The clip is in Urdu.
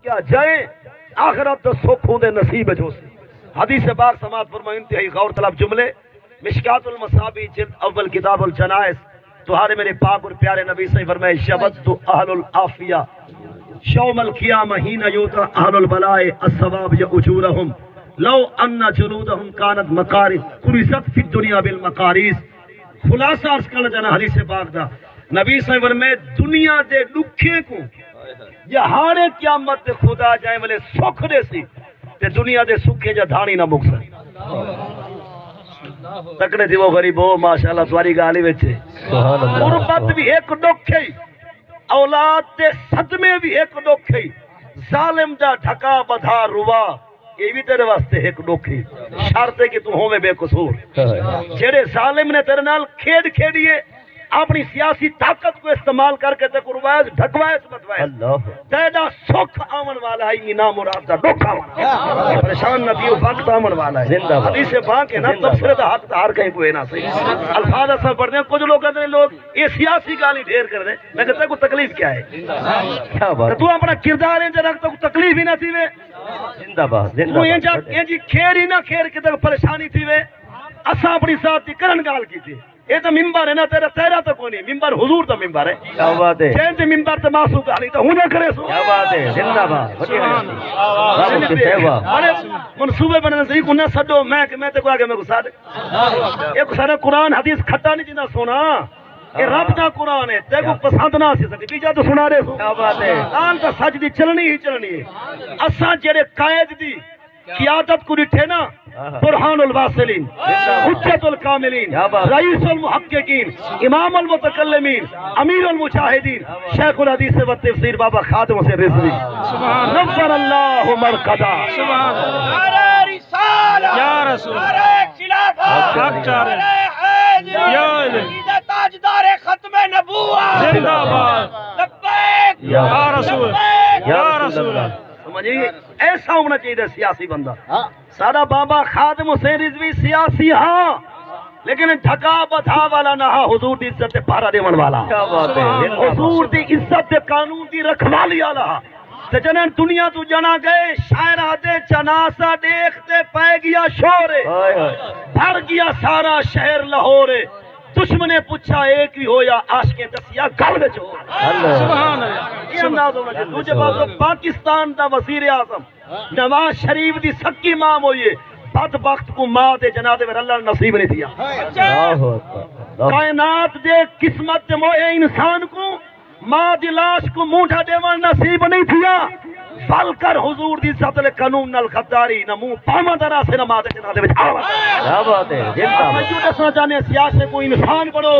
کیا جائیں آخرت تو سکھ ہوں دے نصیب جو سے حدیث پاک سماعت فرمائے انتہائی غور طلب جملے مشکات المصابی جلد اول کتاب الجنائز تمہارے میرے پاک اور پیارے نبی سے فرمائے شبت اہل العافیہ شوم القیامہ ہین یوتا اہل البلائے الثواب یا اجورہم لو ان جلودہم کانت مقارض قرصت فی الدنیا بالمقاریض خلاصہ عرض کرنا چاہنا حدیث پاک دا نبی صلی اللہ علیہ وسلم میں دنیا دے دکھے کو یا ہارے قیامت دے خدا جائے والے سکھ دے سی تے دنیا دے سکھے جا دھانی نہ مکسر تکڑے تھی وہ غریب ہو ماشاءاللہ تواری گالی ویچے قربت بھی ایک دکھے اولاد دے صدمے بھی ایک دکھے ظالم دا ڈھکا بدھا روا یہ بھی تیرے واسطے ایک دکھے شرط ہے کہ تو ہوں میں بے قصور جیڑے ظالم نے تیرے نال کھیڑ کھیڑیے اپنی سیاسی طاقت کو استعمال کر کے تے قربائز ڈھکوائز بتوائز تیدا سکھ آمن والا ہے اینا مراد دا دکھ آمن والا ہے پریشان نبی وقت آمن والا ہے حدیث پاک ہے نا تفسیر دا حق ہر کہیں کوئی نہ صحیح الفاظ اثر پڑھتے ہیں کچھ لوگ کہتے ہیں لوگ یہ سیاسی گالی ڈھیر کر دیں میں کہتا ہے کوئی تکلیف کیا ہے تو اپنا کردار ہیں جو رکھتا کوئی تکلیف ہی نہ تھی وے زندہ باد تو یہ جی کھیر ہی نہ کھیر کی طرف پریشانی تھی وے اسا اپنی ساتھ کرن گال کی تھی یہ تو ممبر ہے نا تیرا تو کوئی نہیں ممبر حضور تو ممبر ہے کیا بات ہے چین تے ممبر تو معصوم کہانی تو ہوں نہ کرے سو کیا بات ہے زندہ باد ارے منصوبے بننے سے کو نہ سڈو میں تے کو آگے میں گسا دے ایک سارا قرآن حدیث کھٹا نہیں جنہ سونا یہ رب دا قرآن ہے تے کو پسند نہ سی سکتی بیجا تو سنا رہے سو کیا بات ہے قرآن تو سچ دی چلنی ہی چلنی ہے اساں جڑے قائد دی قیادت کو ڈٹھے نا برہان الواصلین حجت الکاملین رئیس المحققین امام المتکلمین امیر المجاہدین شیخ الحدیث و تفسیر بابا خادم سے رضوی نفر اللہ مرقدہ نعرہ رسالہ یا رسول نعرہ خلافت نعرہ حیدر تاجدار ختم نبوت زندہ باد لبیک یا رسول یا رسول سمجھئے ایسا ہونا چاہیے سیاسی بندہ سارا بابا خادم حسین رضوی سیاسی ہاں لیکن ڈھکا بدھا والا نہ ہاں حضور دی عزت پارا دیون والا حضور دی عزت قانون دی رکھوالی والا تے جنن دنیا تو جنا گئے شاعر آدھے چناسا دیکھتے پہ گیا شورے بھر گیا سارا شہر لاہورے دشمن نے پوچھا ایک ہی ہو یا عاشقیں دسیا گل وچ ہو سبحان اللہ یہ انداز ہونا چاہیے دوسرے پاس پاکستان دا وزیر اعظم نواز شریف دی سکی ماں ہوئیے بدبخت کو ماں دے جنازے میں اللہ نصیب نہیں دیا کائنات دے قسمت دے موئے انسان کو ماں دی لاش کو مونٹھا دیوان نصیب نہیں دیا بل کر حضور دی عزت لے قانون نال غداری نہ منہ پاما درا سے نہ ماں دے جنازے میں کیا بات ہے میں جو دسنا چاہنے سیاست کو انسان پڑھو